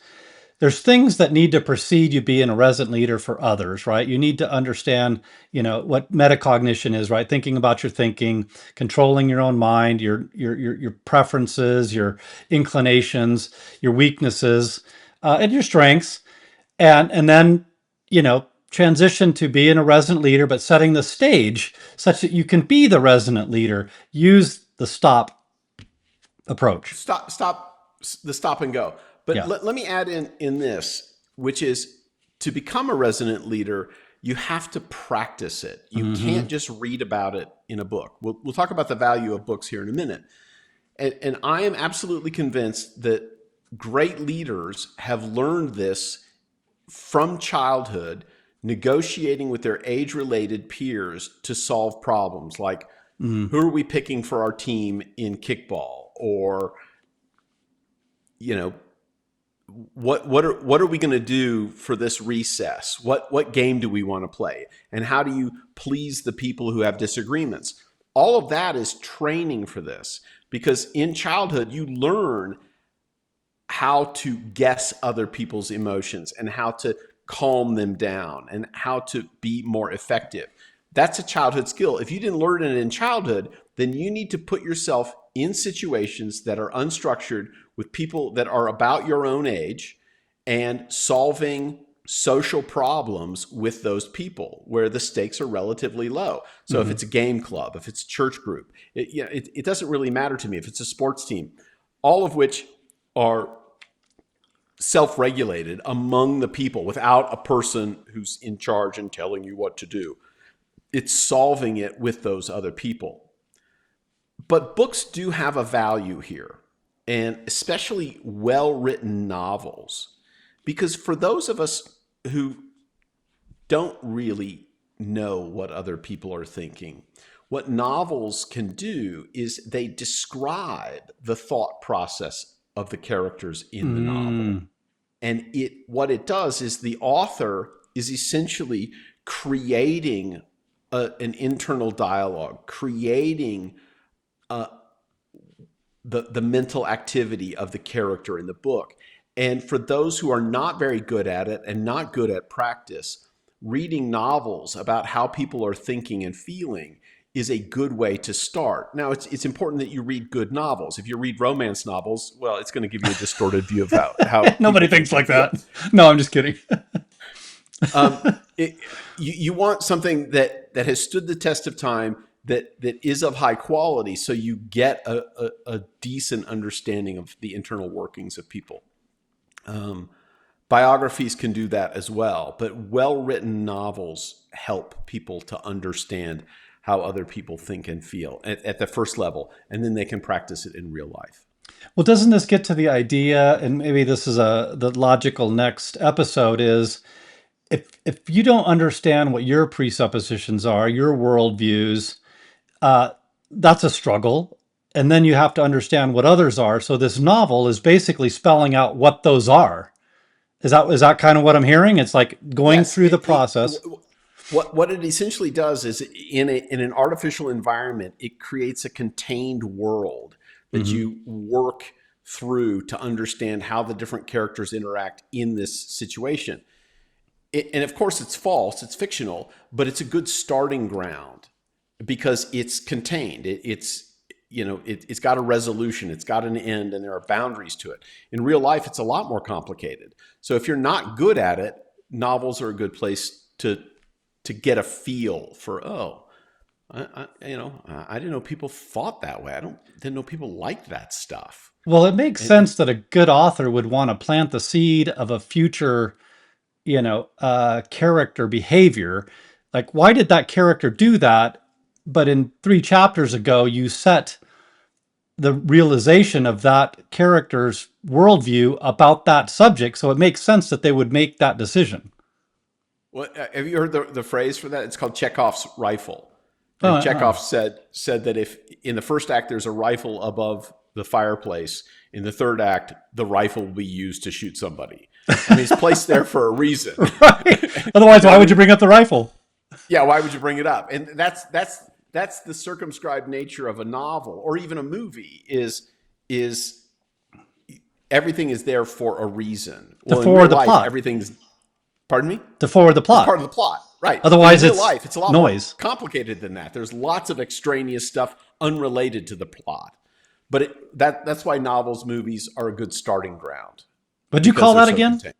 there's things that need to precede you being a resident leader for others, right? You need to understand, what metacognition is, right? Thinking about your thinking, controlling your own mind, your preferences, your inclinations, your weaknesses, and your strengths, and then transition to being a resident leader, but setting the stage such that you can be the resident leader. Use the stop approach. Stop and go. But Yeah. let me add in this, which is to become a resident leader, you have to practice it. You Mm-hmm. can't just read about it in a book. We'll talk about the value of books here in a minute. And I am absolutely convinced that great leaders have learned this from childhood, negotiating with their age related peers to solve problems like Mm-hmm. who are we picking for our team in kickball, or you know what are we going to do for this recess, what game do we want to play, and how do you please the people who have disagreements. All of that is training for this, because in childhood you learn how to guess other people's emotions and how to calm them down and how to be more effective. That's a childhood skill. If you didn't learn it in childhood, then you need to put yourself in situations that are unstructured with people that are about your own age and solving social problems with those people where the stakes are relatively low. So if Mm-hmm. it's a game club, if it's a church group, it doesn't really matter to me. If it's a sports team, all of which are self-regulated among the people without a person who's in charge and telling you what to do. It's solving it with those other people. But books do have a value here, and especially well-written novels, because for those of us who don't really know what other people are thinking, what novels can do is they describe the thought process of the characters in the novel. Mm-hmm. And what it does is the author is essentially creating an internal dialogue, creating the mental activity of the character in the book. And for those who are not very good at it and not good at practice, reading novels about how people are thinking and feeling is a good way to start. Now, it's important that you read good novels. If you read romance novels, well, it's going to give you a distorted view of how Nobody people thinks think and like feel. that. No, I'm just kidding. Um, you want something that has stood the test of time, that is of high quality, so you get a decent understanding of the internal workings of people. Biographies can do that as well, but well-written novels help people to understand how other people think and feel at the first level, and then they can practice it in real life. Well, doesn't this get to the idea, and maybe this is the logical next episode is, if you don't understand what your presuppositions are, your worldviews, uh, that's a struggle. And then you have to understand what others are. So this novel is basically spelling out what those are. Is that kind of what I'm hearing? It's like going Yes, through the process. what it essentially does is in an artificial environment, it creates a contained world that Hmm. you work through to understand how the different characters interact in this situation. And of course, it's false, it's fictional, but it's a good starting ground because it's contained. It's got a resolution, it's got an end, and there are boundaries to it. In real life, it's a lot more complicated. So if you're not good at it, novels are a good place to get a feel for, I didn't know people thought that way. Didn't know people liked that stuff. Well, it makes And sense that a good author would want to plant the seed of a future, character behavior. Like, why did that character do that? But in 3 chapters ago, you set the realization of that character's worldview about that subject. So it makes sense that they would make that decision. well, have you heard the phrase for that? It's called Chekhov's rifle. Oh, And Chekhov said that if in the first act there's a rifle above the fireplace, in the third act the rifle will be used to shoot somebody. I mean, it's placed there for a reason. right. Otherwise, why would you bring up the rifle? Yeah, why would you bring it up? And that's the circumscribed nature of a novel or even a movie. Is everything is there for a reason. To Well, in forward real the life, plot. everything's. Pardon me. To forward the It's plot. part of the plot, right? Otherwise, in real it's life, it's a lot noise. more complicated than that. There's lots of extraneous stuff unrelated to the plot, but that's why novels, movies are a good starting ground. What'd you call that again? Contained.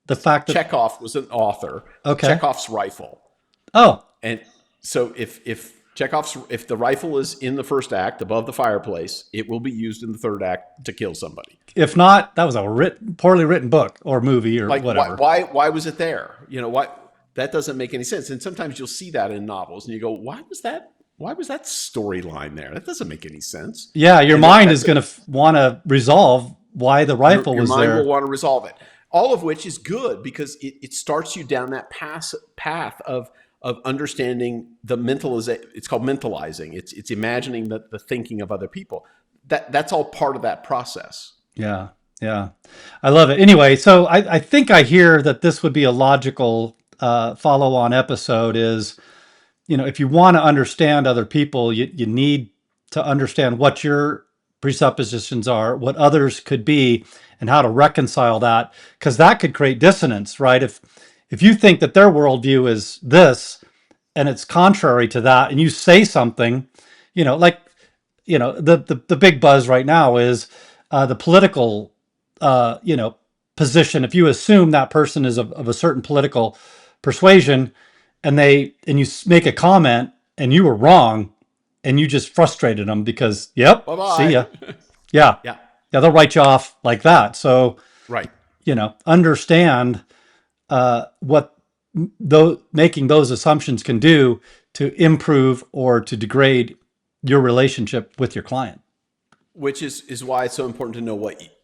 The fact that Chekhov was an author. Okay. Chekhov's rifle, oh, and so if if the rifle is in the first act above the fireplace, it will be used in the third act to kill somebody. if not, that was a poorly written book or movie or Like whatever. why was it there? You know what? That doesn't make any sense. And sometimes you'll see that in novels, and you go, why was that storyline there? That doesn't make any sense. Yeah, your And mind is going to want to resolve why the rifle your was mind there. will want to resolve it. All of which is good because it starts you down that path of understanding the mentalization. It's called mentalizing. It's imagining the thinking of other people. That's all part of that process. Yeah, yeah. I love it. Anyway, so I think I hear that this would be a logical follow-on episode is, if you want to understand other people, you need to understand what your presuppositions are, what others could be, and how to reconcile that, because that could create dissonance, right? If you think that their worldview is this and it's contrary to that, and you say something, the big buzz right now is the political, position. If you assume that person is of a certain political persuasion, and you make a comment and you were wrong, and you just frustrated them because, yep, Bye-bye. see ya. Yeah. Yeah. Yeah, they'll write you off like that. So, Right. Understand what making those assumptions can do to improve or to degrade your relationship with your client. Which is why it's so important to know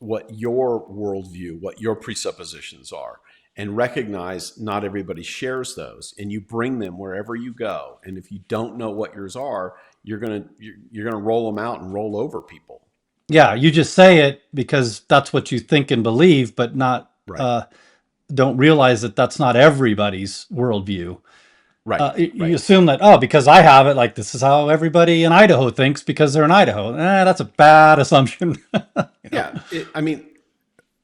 what your worldview, what your presuppositions are, and recognize not everybody shares those, and you bring them wherever you go. And if you don't know what yours are, you're gonna roll them out and roll over people. Yeah, you just say it because that's what you think and believe, but not Right. don't realize that that's not everybody's worldview. Right. You Right. assume that, because I have it, like this is how everybody in Idaho thinks because they're in Idaho. That's a bad assumption. Yeah.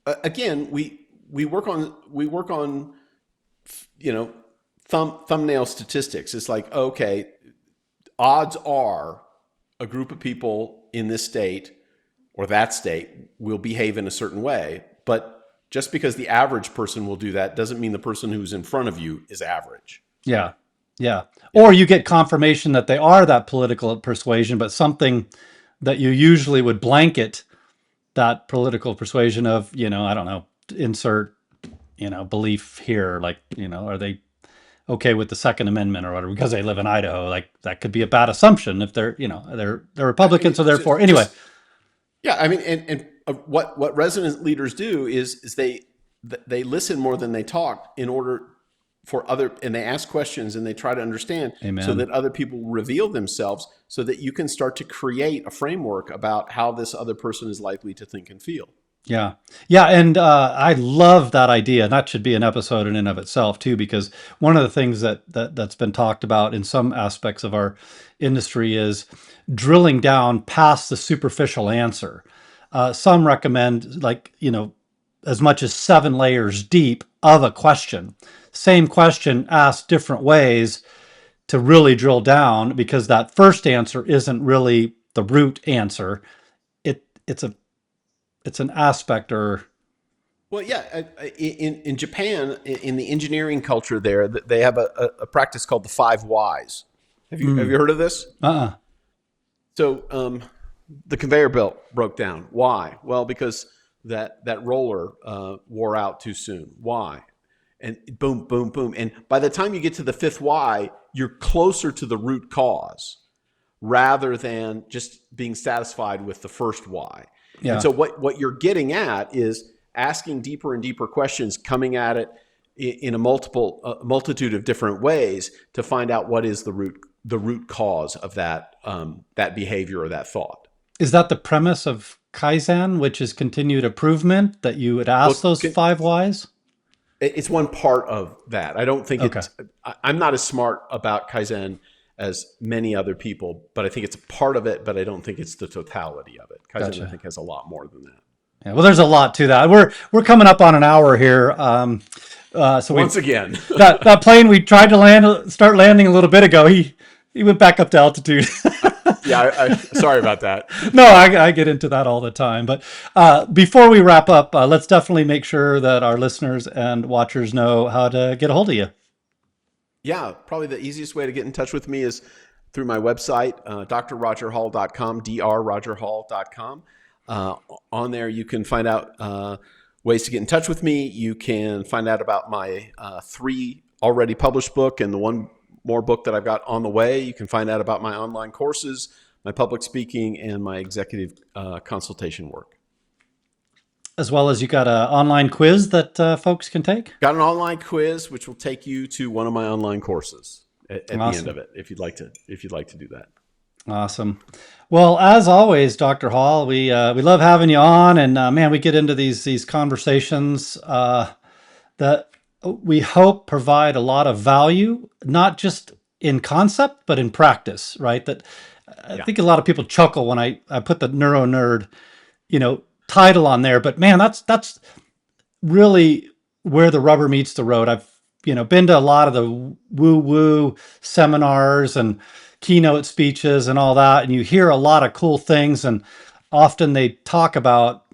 Again, we work on thumbnail statistics. It's like, okay, odds are a group of people in this state or that state will behave in a certain way, but just because the average person will do that doesn't mean the person who's in front of you is average. Yeah. Yeah. Or you get confirmation that they are that political persuasion, but something that you usually would blanket that political persuasion of, I don't know, insert, belief here, like, are they okay with the Second Amendment or whatever because they live in Idaho? Like that could be a bad assumption if they're, they're Republicans, so therefore, anyway. Yeah, I mean, and what resonant leaders do is they listen more than they talk in order for and they ask questions and they try to understand. Amen. So that other people reveal themselves so that you can start to create a framework about how this other person is likely to think and feel. Yeah. Yeah. And I love that idea. And that should be an episode in and of itself too, because one of the things that's been talked about in some aspects of our industry is drilling down past the superficial answer. Some recommend as much as 7 layers deep of a question. Same question asked different ways to really drill down, because that first answer isn't really the root answer. It's an aspect or Well, yeah, in Japan, in the engineering culture there, they have a practice called the five whys. Have you heard of this? Uh-uh. So the conveyor belt broke down. Why? Well, because that roller wore out too soon. Why? And boom, boom, boom. And by the time you get to the fifth why, you're closer to the root cause rather than just being satisfied with the first why. And Yeah. so what you're getting at is asking deeper and deeper questions, coming at it in a multitude of different ways to find out what is the root cause of that behavior or that thought. Is that the premise of Kaizen, which is continued improvement, that you would ask Well, those five whys? it's one part of that. I don't think Okay. I'm not as smart about Kaizen as many other people, but I think it's a part of it, but I don't think it's the totality of it. Kaizen, I Gotcha. think, has a lot more than that. Yeah, well, there's a lot to that. We're coming up on an hour here. So we Once again, that plane we tried to start landing a little bit ago. He went back up to altitude. yeah, sorry about that. No, I get into that all the time. But before we wrap up, let's definitely make sure that our listeners and watchers know how to get a hold of you. Yeah, probably the easiest way to get in touch with me is through my website, drrogerhall.com, drrogerhall.com. On there, you can find out ways to get in touch with me. You can find out about my 3 already published book and the one more book that I've got on the way. You can find out about my online courses, my public speaking, and my executive consultation work. As well as you got an online quiz that folks can take. Got an online quiz which will take you to one of my online courses at the end of it, if you'd like to do that. Awesome. Well, as always, Dr. Hall, we love having you on, and man, we get into these conversations that we hope provide a lot of value, not just in concept, but in practice, right? That I think a lot of people chuckle when I put the neuro nerd, title on there, but man, that's really where the rubber meets the road. I've been to a lot of the woo woo seminars and keynote speeches and all that, and you hear a lot of cool things, and often they talk about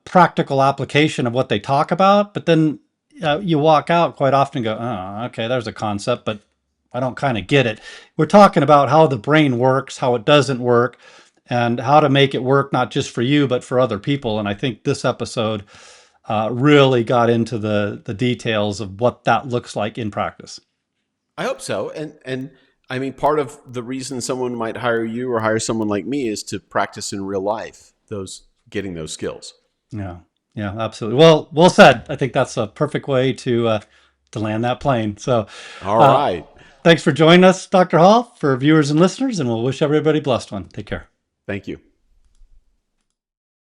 practical application of what they talk about, but then you walk out quite often and go, oh, okay, there's a concept, but I don't kind of get it. We're talking about how the brain works, how it doesn't work, and how to make it work not just for you but for other people. And I think this episode really got into the details of what that looks like in practice. I hope so. And I mean, part of the reason someone might hire you or hire someone like me is to practice in real life, getting those skills. Yeah, absolutely. Well said. I think that's a perfect way to land that plane. So, all right. Thanks for joining us, Dr. Hall, for viewers and listeners, and we'll wish everybody a blessed one. Take care. Thank you.